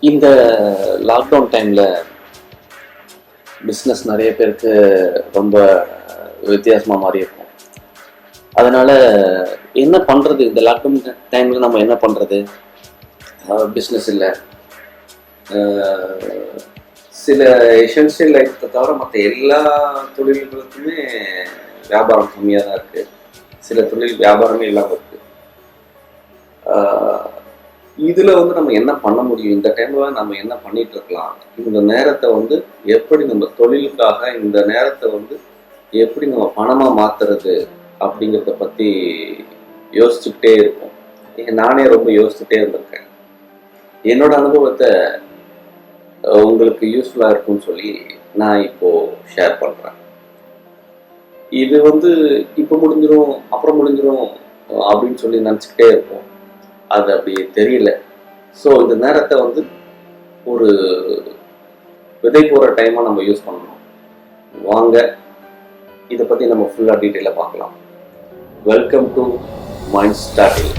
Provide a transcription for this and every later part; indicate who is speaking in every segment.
Speaker 1: இந்த லாக்டவுன் டைமில் பிஸ்னஸ் நிறைய பேருக்கு ரொம்ப வித்தியாசமாக மாறி இருக்கும். அதனால் என்ன பண்ணுறது, இந்த லாக்டவுன் டைமில் நம்ம என்ன பண்ணுறது? பிஸ்னஸ் இல்லை, சில எசென்ஷியல் லைஃப்பை தவிர மற்ற எல்லா தொழில்களுக்குமே வியாபாரம் கம்மியாக தான் இருக்குது. சில தொழில் வியாபாரமே இல்லாமல் இருக்குது. இதில் நம்ம என்ன பண்ண முடியும்? இந்த டைமில் நம்ம என்ன பண்ணிட்டு இருக்கலாம்? இந்த நேரத்தை எப்படி நம்ம தொழிலுக்காக இந்த நேரத்தை எப்படி நம்ம பணமாக மாற்றுறது அப்படிங்கிறத பற்றி யோசிச்சுக்கிட்டே இருப்போம். நானே ரொம்ப யோசிச்சுட்டே இருந்திருக்கேன். என்னோட அனுபவத்தை உங்களுக்கு யூஸ்ஃபுல்லாக இருக்கும்னு சொல்லி நான் இப்போது ஷேர் பண்ணுறேன். இது இப்போ முடிஞ்சிடும், அப்புறம் முடிஞ்சிடும் அப்படின்னு சொல்லி நினச்சிக்கிட்டே இருப்போம். அது அப்படி தெரியல. ஸோ இந்த நேரத்தை ஒரு விதை போகிற டைமாக நம்ம யூஸ் பண்ணணும். வாங்க இதை பற்றி நம்ம ஃபுல்லாக டீட்டெயிலாக பார்க்கலாம். Welcome to MINDstotle.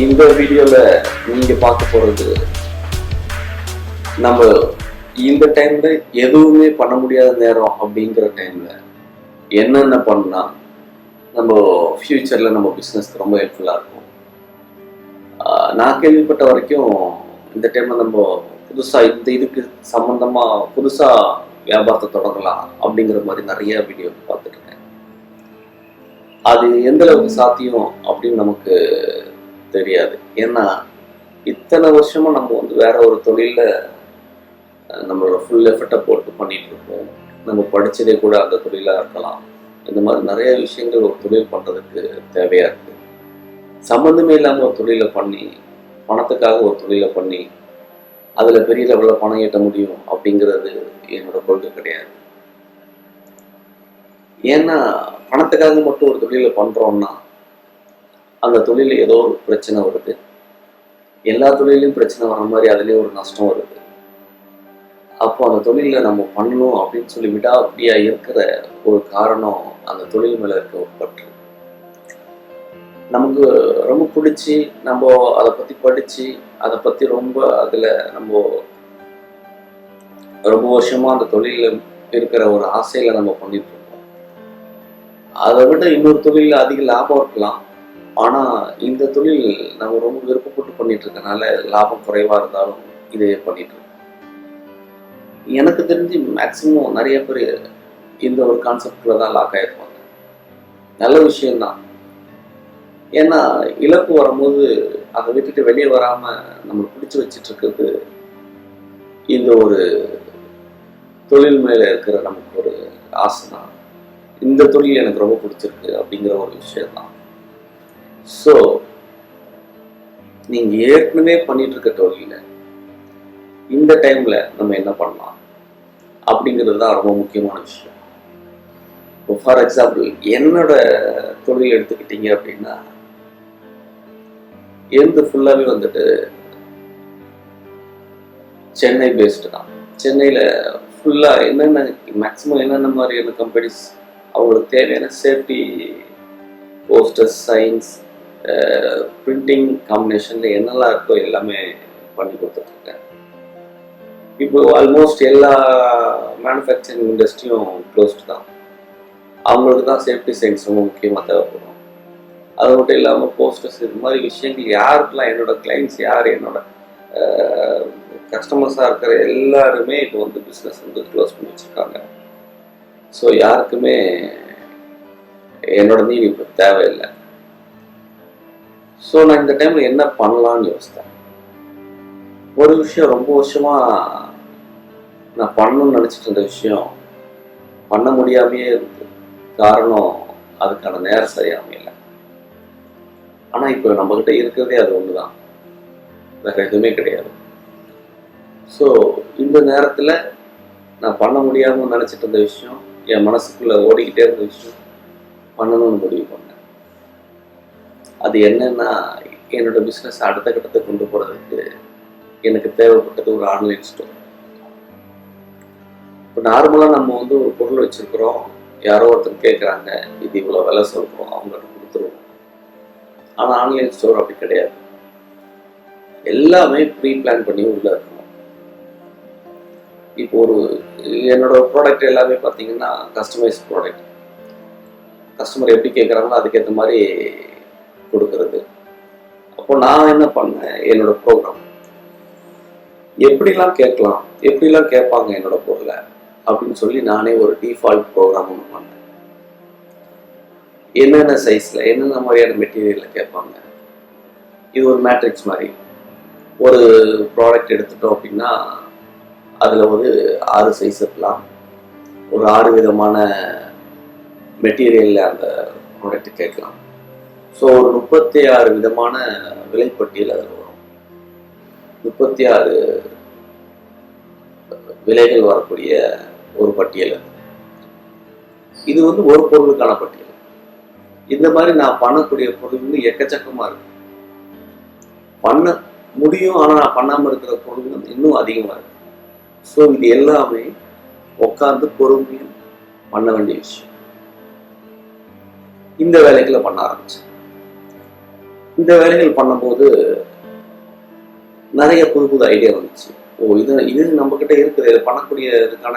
Speaker 1: இந்த வீடியோவில் நீங்கள் பார்க்க போகிறது, நம்ம இந்த டைமில் எதுவுமே பண்ண முடியாத நேரம் அப்படிங்கிற டைமில் என்னென்ன பண்ணால் நம்ம ஃப்யூச்சரில் நம்ம பிஸ்னஸ்க்கு ரொம்ப ஹெல்ப்ஃபுல்லாக இருக்கும். நான் கேள்விப்பட்ட வரைக்கும் இந்த டைமில் நம்ம புதுசாக இதுக்கு சம்மந்தமாக புதுசாக வியாபாரத்தை தொடங்கலாம் அப்படிங்கிற மாதிரி நிறைய வீடியோ பார்த்துட்ருக்கேன். அது எந்த அளவுக்கு சாத்தியம் அப்படின்னு நமக்கு தெரியாது. ஏன்னா இத்தனை வருஷமாக நம்ம வேற ஒரு தொழிலில் நம்மளோட ஃபுல் எஃபர்ட்டை போட்டு பண்ணிகிட்டு இருக்கோம். நம்ம படித்ததே கூட அந்த தொழிலாக இருக்கலாம். இந்த மாதிரி நிறைய விஷயங்கள் ஒரு தொழில் பண்ணுறதுக்கு தேவையாக இருக்குது. சம்மந்தமே இல்லாமல் ஒரு தொழிலை பண்ணி, பணத்துக்காக ஒரு தொழிலை பண்ணி அதில் பெரிய லெவலில் பணம் ஈட்ட முடியும் அப்படிங்கிறது என்னோட கொள்கை கிடையாது. ஏன்னா பணத்துக்காக மட்டும் ஒரு தொழிலை பண்ணுறோன்னா அந்த தொழிலில் ஏதோ ஒரு பிரச்சனை வருது. எல்லா தொழிலையும் பிரச்சனை வர மாதிரி அதுலேயும் ஒரு நஷ்டம் வருது. அப்போ அந்த தொழிலில் நம்ம பண்ணணும் அப்படின்னு சொல்லி விடாப்பிடியாக இருக்கிற ஒரு காரணம் அந்த தொழில் மேலே இருக்க ஒரு பற்று. நமக்கு ரொம்ப பிடிச்சி நம்ம அதை பற்றி படித்து அதை பற்றி ரொம்ப அதில் நம்ம ரொம்ப வருஷமாக அந்த தொழிலில் இருக்கிற ஒரு ஆசையில் நம்ம பண்ணிட்டு இருக்கோம். அதை விட இன்னொரு தொழிலில் அதிக லாபம் இருக்கலாம். ஆனால் இந்த தொழில் நம்ம ரொம்ப விருப்பப்பட்டு பண்ணிட்டு இருக்கனால லாபம் குறைவாக இருந்தாலும் இதையே பண்ணிட்டு இருக்கோம். எனக்கு தெரிஞ்சு மேக்சிமம் நிறைய பேர் இந்த ஒரு கான்செப்டில் தான் லாக் ஆகிருப்பாங்க. நல்ல விஷயம்தான். ஏன்னா இழப்பு வரும்போது அதை விட்டுட்டு வெளியே வராமல் நம்மளுக்கு பிடிச்சி வச்சிட்டு இருக்கிறது இந்த ஒரு தொழில் மேலே இருக்கிற நமக்கு ஒரு ஆசை தான். இந்த தொழில் எனக்கு ரொம்ப பிடிச்சிருக்கு அப்படிங்கிற ஒரு விஷயம்தான். ஸோ நீங்கள் ஏற்கனவே பண்ணிட்டு இருக்க தொழில இந்த டைமில் நம்ம என்ன பண்ணலாம் அப்படிங்கிறது தான் ரொம்ப முக்கியமான விஷயம். இப்போ ஃபார் எக்ஸாம்பிள் என்னோட தொழில் எடுத்துக்கிட்டீங்க அப்படின்னா, ஃபுல்லாகவே சென்னை பேஸ்டு தான். சென்னையில் ஃபுல்லாக என்னென்ன மேக்ஸிமம் என்னென்ன மாதிரியான கம்பெனிஸ் அவங்களுக்கு தேவையான சேஃப்டி போஸ்டர்ஸ், சைன்ஸ், பிரிண்டிங் காம்பினேஷனில் என்னெல்லாம் இருக்கோ எல்லாமே பண்ணி கொடுத்துட்ருக்கேன். இப்போ ஆல்மோஸ்ட் எல்லா மேனுஃபேக்சரிங் இண்டஸ்ட்ரியும் க்ளோஸ்டு தான். அவங்களுக்கு தான் சேஃப்டி சைன்ஸ் ரொம்ப முக்கியமாக தேவைப்படும். அது மட்டும் இல்லாமல் போஸ்டர்ஸ், இது மாதிரி விஷயங்கள் யாருக்கெல்லாம் என்னோட கிளைண்ட்ஸ் யார், என்னோட கஸ்டமர்ஸாக இருக்கிற எல்லாருமே இப்போ பிஸ்னஸ் க்ளோஸ் பண்ணி வச்சுருக்காங்க. ஸோ யாருக்குமே என்னோட நீடு இப்போ தேவையில்லை. ஸோ நான் இந்த டைமில் என்ன பண்ணலான்னு யோசித்தேன். ஒரு விஷயம் ரொம்ப வருஷமாக நான் பண்ணணும்னு நினச்சிட்டு இருந்த விஷயம் பண்ண முடியாமையே இருக்கு. காரணம் அதுக்கான நேரம் சரியாக இல்லை. ஆனால் இப்போ நம்மக்கிட்ட இருக்கிறதே அது ஒன்று தான், வேறு எதுவுமே கிடையாது. ஸோ இந்த நேரத்தில் நான் பண்ண முடியாமல் நினச்சிட்டு இருந்த விஷயம், என் மனசுக்குள்ளே ஓடிக்கிட்டே இருந்த விஷயம் பண்ணணும்னு முடிவு பண்ணேன். அது என்னன்னா, என்னோட பிஸ்னஸ் அடுத்த கட்டத்துக்கு கொண்டு போகிறதுக்கு எனக்கு தேவைப்பட்டது ஒரு ஆன்லைன் ஸ்டோர். இப்போ நார்மலாக நம்ம ஒரு பொருள் வச்சுருக்குறோம், யாரோ ஒருத்தர் கேட்குறாங்க, இது இவ்வளோ விலை சொல்கிறோம், அவங்கள்ட்ட கொடுத்துருவோம். ஆனால் ஆன்லைன் ஸ்டோர் அப்படி கிடையாது. எல்லாமே ப்ரீ பிளான் பண்ணி உள்ள இருக்கணும். இப்போ என்னோட ப்ராடக்ட் எல்லாமே பார்த்தீங்கன்னா கஸ்டமைஸ் ப்ராடக்ட். கஸ்டமர் எப்படி கேட்குறாங்களோ அதுக்கேற்ற மாதிரி கொடுக்கறது. அப்போ நான் என்ன பண்ணேன், என்னோட ப்ரோக்ராம் எப்படிலாம் கேட்கலாம், எப்படிலாம் கேட்பாங்க என்னோட பொருளை அப்படின்னு சொல்லி நானே ஒரு டிஃபால்ட் ப்ரோக்ராம் ஒன்று பண்ணேன். என்னென்ன சைஸில் என்னென்ன மாதிரியான மெட்டீரியலில் கேட்பாங்க. இது ஒரு மேட்ரிக்ஸ் மாதிரி. ஒரு ப்ராடக்ட் எடுத்துட்டோம் அப்படின்னா அதில் 6 சைஸ் இருக்கலாம். ஒரு 6 விதமான மெட்டீரியலில் அந்த ப்ராடக்ட் கேட்கலாம். ஸோ ஒரு 36 விதமான விலைப்பட்டியல் அதில் வரும். 36 விலைகள் வரக்கூடிய ஒரு பட்டியல். இது ஒரு பொருளுக்கான பட்டியல். இந்த மாதிரி நான் பண்ணக்கூடிய பொருள் எக்கச்சக்கமா இருக்கு. பண்ண முடியும், ஆனா நான் பண்ணாம இருக்கிற பொருள் இன்னும் அதிகமா இருக்கு. ஸோ இது எல்லாமே உட்கார்ந்து பொறுமையும் பண்ண வேண்டிய விஷயம். இந்த வேலைகளை பண்ண ஆரம்பிச்சேன். இந்த வேலைகள் பண்ணும்போது நிறைய புது புது ஐடியா வந்துச்சு. இது நம்ம கிட்ட இருக்குது, இதை பண்ணக்கூடிய இதுக்கான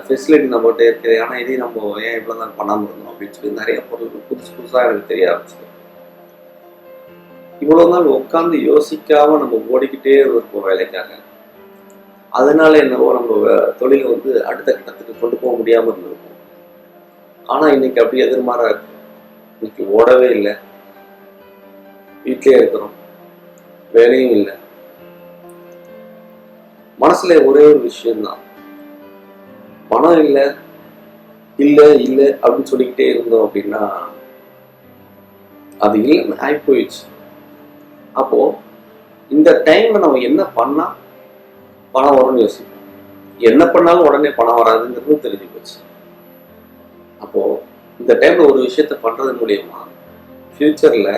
Speaker 1: ஃபெசிலிட்டி நம்மகிட்ட இருக்குது. ஆனால் இதையும் நம்ம ஏன் இவ்வளோ தான் பண்ணாமல் இருந்தோம் அப்படின்னு சொல்லி நிறைய பொருள் புதுசாக எனக்கு தெரிய ஆரம்பிச்சு. இவ்வளோ நாள் உட்காந்து யோசிக்காம நம்ம ஓடிக்கிட்டே இருப்போம் வேலைக்காக. அதனால என்னவோ நம்ம தொழிலை அடுத்த கட்டத்துக்கு கொண்டு போக முடியாமல் இருந்திருக்கும். ஆனால் இன்னைக்கு அப்படி எதிர்மாறா இருக்கு. இன்னைக்கு ஓடவே இல்லை, வீட்டிலே இருக்கிறோம், வேலையும் இல்லை. மனசுல ஒரே ஒரு விஷயம்தான், பணம் இல்லை இல்லை இல்லை அப்படின்னு சொல்லிக்கிட்டே இருந்தோம் அப்படின்னா அது இல்லைன்னு ஆகி போயிடுச்சு. அப்போ இந்த டைம்ல நம்ம என்ன பண்ணா பணம் வரும்னு யோசிப்போம். என்ன பண்ணாலும் உடனே பணம் வராதுங்கிறது தெரிஞ்சு போச்சு. அப்போ இந்த டைம்ல ஒரு விஷயத்த பண்றது மூலியமா ஃபியூச்சர்ல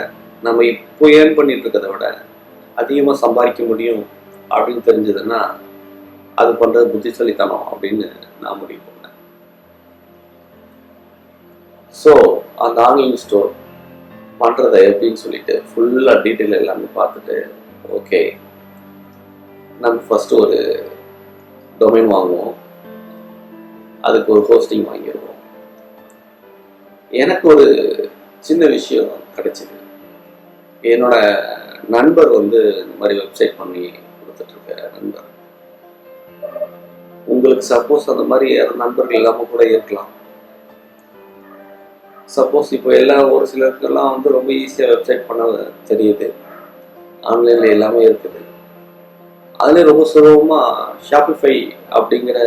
Speaker 1: நம்ம இப்போ ஏர்ன் பண்ணிட்டு இருக்கிறத விட அதிகமா சம்பாதிக்க முடியும் அப்படின்னு தெரிஞ்சதுன்னா அது பண்றது புத்திசாலித்தனம் அப்படின்னு நான் முடிவு பண்ணேன். ஸோ அந்த ஆன்லைன் ஸ்டோர் பண்றதை எப்படின்னு சொல்லிட்டு ஃபுல்லா டீட்டெயில் எல்லாமே பார்த்துட்டு, ஓகே நம்ம ஃபர்ஸ்ட் ஒரு டொமைன் வாங்குவோம், அதுக்கு ஒரு ஹோஸ்டிங் வாங்கிடுவோம். எனக்கு ஒரு சின்ன விஷயம் கிடைச்சது. என்னோட நண்பர் இந்த மாதிரி வெப்சைட் பண்ணி கொடுத்துட்டு இருக்க நண்பர். உங்களுக்கு சப்போஸ் அந்த மாதிரி நண்பர்கள் இல்லாம கூட இருக்கலாம். சப்போஸ் இப்போ ஒரு சிலருக்கெல்லாம் ரொம்ப ஈஸியா வெப்சைட் பண்ண தெரியுது, ஆன்லைன்ல எல்லாமே இருக்குது. அதுல ரொம்ப சுலபமா ஷாப்பிஃபை அப்படிங்கிற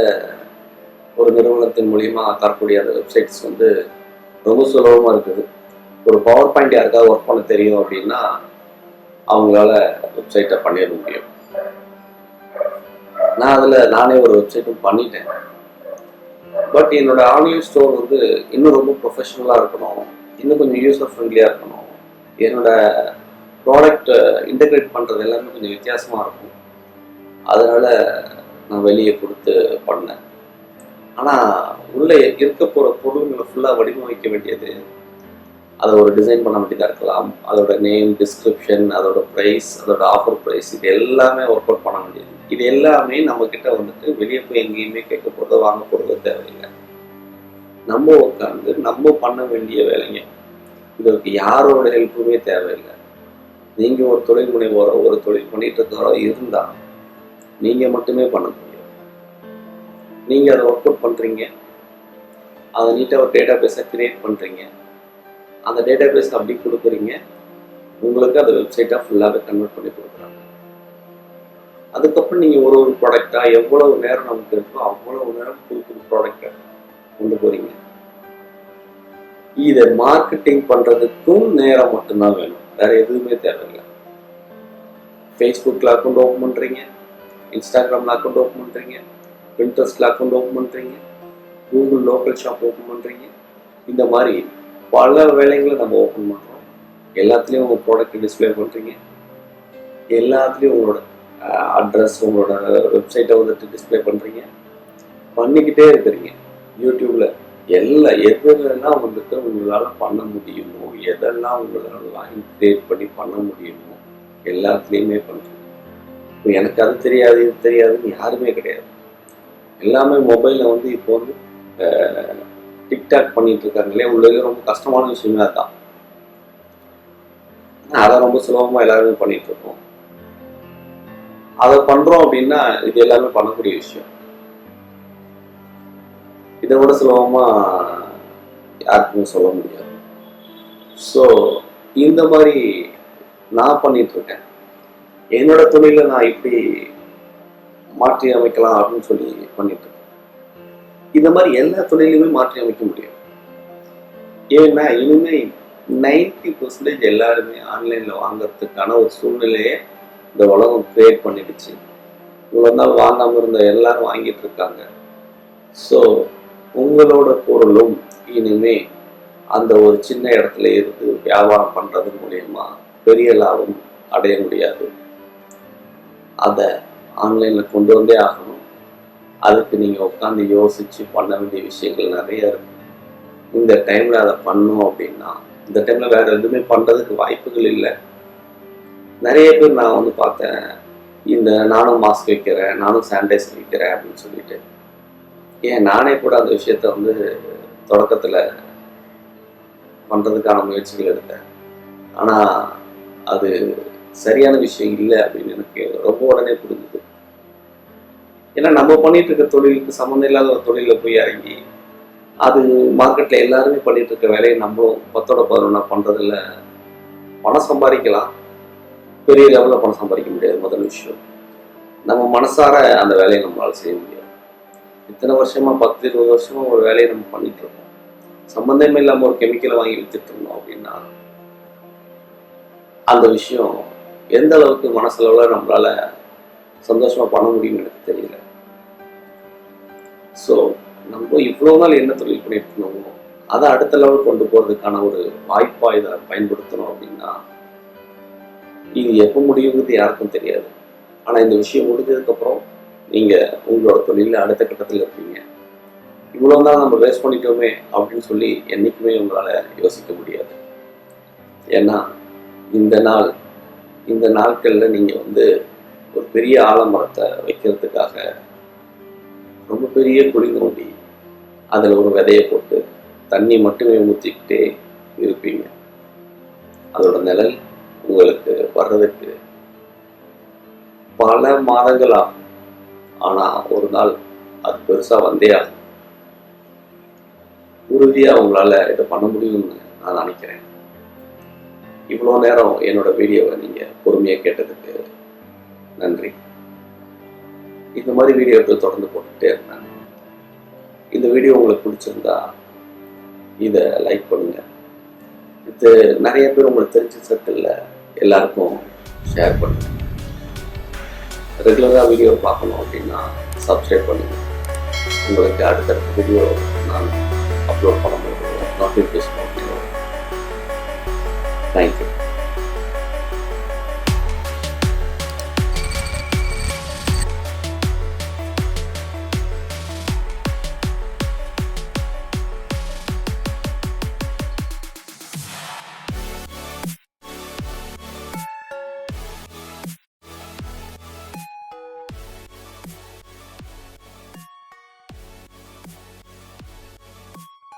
Speaker 1: ஒரு நிறுவனத்தின் மூலியமா தரக்கூடிய அந்த வெப்சைட்ஸ் ரொம்ப சுலபமா இருக்குது. ஒரு பவர் பாயிண்ட் யாருக்காவது ஒர்க் பண்ண தெரியும் அப்படின்னா அவங்களால வெப்சைட்டை பண்ணிட முடியும். நான் நானே ஒரு வெப்சைட்டும் பண்ணிட்டேன். பட் என்னோட ஆன்லைன் ஸ்டோர் இன்னும் ரொம்ப ப்ரொஃபஷனலாக இருக்கணும், இன்னும் கொஞ்சம் யூசர் ஃப்ரெண்ட்லியாக இருக்கணும், என்னோட ப்ராடக்ட் இன்டெகிரேட் பண்ணுறது எல்லாமே கொஞ்சம் வித்தியாசமாக இருக்கும். அதனால நான் வெளியே கொடுத்து பண்ணேன். ஆனால் உள்ளே இருக்க போகிற பொருள்களை ஃபுல்லாக வடிவமைக்க வேண்டியது, அதை ஒரு டிசைன் பண்ண வேண்டியதாக இருக்கலாம். அதோட நேம், டிஸ்கிரிப்ஷன், அதோட ப்ரைஸ், அதோட ஆஃபர் ப்ரைஸ், இது எல்லாமே ஒர்க் அவுட் பண்ண வேண்டியது. இது எல்லாமே நம்மக்கிட்ட வெளியே போய் எங்கேயுமே கேட்க போகிறதோ வாங்க போகிறதோ தேவையில்லை. நம்ம உட்காந்து நம்ம பண்ண வேண்டிய வேலைங்க. இதற்கு யாரோட ஹெல்ப்புமே தேவையில்லை. நீங்கள் ஒரு தொழில் முனைவோரோ ஒரு தொழில் பண்ணிட்டு இருக்கிறோ இருந்தால் நீங்கள் மட்டுமே பண்ண முடியும். நீங்கள் அதை ஒர்க் அவுட் பண்ணுறீங்க, அதை நீட்டாக ஒரு டேட்டா பேஸை கிரியேட் பண்ணுறீங்க, அந்த டேட்டா பேஸ் அப்படி கொடுக்குறீங்க, உங்களுக்கு அந்த வெப்சைட்டாக ஃபுல்லாகவே கன்வெர்ட் பண்ணி கொடுக்குறாங்க. அதுக்கப்புறம் நீங்கள் ஒரு ப்ராடக்டாக எவ்வளவு நேரம் நமக்கு இருக்கோ அவ்வளவு நேரம் புது புது ப்ராடக்டை கொண்டு போகிறீங்க. இதை மார்க்கெட்டிங் பண்ணுறதுக்கும் நேரம் மட்டும்தான் வேணும், வேற எதுவுமே தேவையில்லை. ஃபேஸ்புக்கில் அக்கௌண்ட் ஓப்பன் பண்ணுறீங்க, இன்ஸ்டாகிராமில் அக்கௌண்ட் ஓப்பன் பண்ணுறீங்க, பின்ட்ரெஸ்ட்டில் அக்கௌண்ட் ஓப்பன் பண்ணுறீங்க, கூகுள் லோக்கல் ஷாப் ஓப்பன் பண்ணுறீங்க. இந்த மாதிரி பல வேலைகளை நம்ம ஓப்பன் பண்ணுறோம். எல்லாத்துலேயும் உங்கள் ப்ராடக்ட் டிஸ்பிளே பண்ணுறீங்க, எல்லாத்துலேயும் உங்களோட அட்ரஸ், உங்களோட வெப்சைட்டை டிஸ்பிளே பண்ணுறீங்க, பண்ணிக்கிட்டே இருக்கிறீங்க. யூடியூப்பில் எதெல்லாம் உங்களால் பண்ண முடியுமோ, எதெல்லாம் உங்களால் கிரியேட் பண்ணி பண்ண முடியுமோ எல்லாத்துலேயுமே பண்ணுறீங்க. இப்போ எனக்கு அது தெரியாது இது தெரியாதுன்னு யாருமே கிடையாது. எல்லாமே மொபைலில் வந்து இப்போ வந்து டிக்டாக் பண்ணிட்டு இருக்காங்களே, உள்ளே ரொம்ப கஷ்டமான விஷயமே அதுதான். அதை ரொம்ப சுலபமாக எல்லாருமே பண்ணிட்டு இருக்கோம். அதை பண்றோம் அப்படின்னா இது எல்லாமே பண்ணக்கூடிய விஷயம். இதை விட சுலபமா யாருக்குமே சொல்ல முடியாது. ஸோ இந்த மாதிரி நான் பண்ணிட்டு இருக்கேன். என்னோட தொழிலை நான் இப்படி மாற்றி அமைக்கலாம் அப்படின்னு சொல்லி பண்ணிட்டு இருக்கேன். இந்த மாதிரி எல்லா தொழிலுமே மாற்றி அமைக்க முடியும். ஏன்னா இனிமே 90% எல்லாருமே ஆன்லைன்ல வாங்கறதுக்கான ஒரு சூழ்நிலையை இந்த உலகம் கிரியேட் பண்ணிடுச்சு. இவ்வளோ நாள் வாங்காமல் இருந்த எல்லாரும் வாங்கிட்டு இருக்காங்க. ஸோ உங்களோட பொருளும் இனிமே அந்த ஒரு சின்ன இடத்துல இருந்து வியாபாரம் பண்றது மூலியமா பெரிய லாபம் அடைய முடியாது. அதை ஆன்லைன்ல கொண்டு வந்தே ஆகணும். அதுக்கு நீங்க உட்காந்து யோசிச்சு பண்ண வேண்டிய விஷயங்கள் நிறைய இருக்கு. இந்த டைம்ல அதை பண்ணணும் அப்படின்னா இந்த டைம்ல வேற எதுவுமே பண்றதுக்கு வாய்ப்புகள் இல்லை. நிறைய பேர் நான் வந்து பார்த்தேன், இந்த நானும் மாஸ்க் வைக்கிறேன், நானும் சானிடைசர் வைக்கிறேன் அப்படின்னு சொல்லிட்டு. ஏன் நானே கூட அந்த விஷயத்த வந்து தொடக்கத்தில் பண்ணுறதுக்கான முயற்சிகள் எடுத்தேன். ஆனால் அது சரியான விஷயம் இல்லை அப்படின்னு எனக்கு ரொம்ப உடனே புரிஞ்சுது. ஏன்னா நம்ம பண்ணிட்டு இருக்க தொழிலுக்கு சம்மந்தம் இல்லாத ஒரு தொழிலில் போய் இறங்கி அது மார்க்கெட்டில் எல்லாருமே பண்ணிட்டு இருக்க வேலையை நம்மளும் 10-11 பண்ணுறதில்ல. பணம் சம்பாதிக்கலாம், பெரிய லெவலில் பணம் சம்பாதிக்க முடியாது. முதல் விஷயம், நம்ம மனசார அந்த வேலையை நம்மளால் செய்ய முடியாது. இத்தனை வருஷமா 10-20 வருஷமா ஒரு வேலையை நம்ம பண்ணிட்டு இருக்கோம். சம்பந்தமே இல்லாமல் ஒரு கெமிக்கலை வாங்கி வித்துட்டு இருந்தோம் அப்படின்னா அந்த விஷயம் எந்த அளவுக்கு மனசளவில் நம்மளால சந்தோஷமா பண்ண முடியும்னு எனக்கு தெரியல. ஸோ நம்ம இவ்வளோ நாள் என்ன தொழில் பண்ணிட்டு இருந்தோமோ அதை அடுத்த லெவல் கொண்டு போகிறதுக்கான ஒரு வாய்ப்பாக இதை பயன்படுத்தணும் அப்படின்னா இது எப்போ முடியுங்கிறது யாருக்கும் தெரியாது. ஆனால் இந்த விஷயம் முடிஞ்சதுக்கப்புறம் நீங்கள் உங்களோட தொழிலில் அடுத்த கட்டத்தில் இருப்பீங்க. இவ்வளோ நாள் நம்ம வேஸ்ட் பண்ணிட்டோமே அப்படின்னு சொல்லி என்றைக்குமே உங்களால் யோசிக்க முடியாது. ஏன்னா இந்த நாட்களில் நீங்கள் வந்து ஒரு பெரிய ஆலமரத்தை வைக்கிறதுக்காக ரொம்ப பெரிய குழி நோண்டி அதில் ஒரு விதையை போட்டு தண்ணி மட்டுமே ஊற்றிக்கிட்டே இருப்பீங்க. அதோட நிழல் உங்களுக்கு வர்றதுக்கு பல மாதங்கள் ஆகும். ஆனால் ஒரு நாள் அது பெருசாக வந்தே ஆகும். உறுதியாக உங்களால் இதை பண்ண முடியும்னு நான் நினைக்கிறேன். இவ்வளோ நேரம் என்னோட வீடியோவை நீங்கள் பொறுமையாக கேட்டதுக்கு நன்றி. இந்த மாதிரி வீடியோக்கள் தொடர்ந்து போட்டுகிட்டே இருந்தேன். இந்த வீடியோ உங்களுக்கு பிடிச்சிருந்தா இதை லைக் பண்ணுங்க. இது நிறைய பேர் உங்களுக்கு தெரிஞ்ச சர்க்கிளில் எல்லாருக்கும் ஷேர் பண்ணுங்க. ரெகுலராக வீடியோ பார்க்கணும் அப்படின்னா சப்ஸ்கிரைப் பண்ணுங்க. உங்களுக்கு அடுத்தடுத்த வீடியோ நான் அப்லோட் பண்ணும்போது நோட்டிஃபிகேஷன். தேங்க்யூ.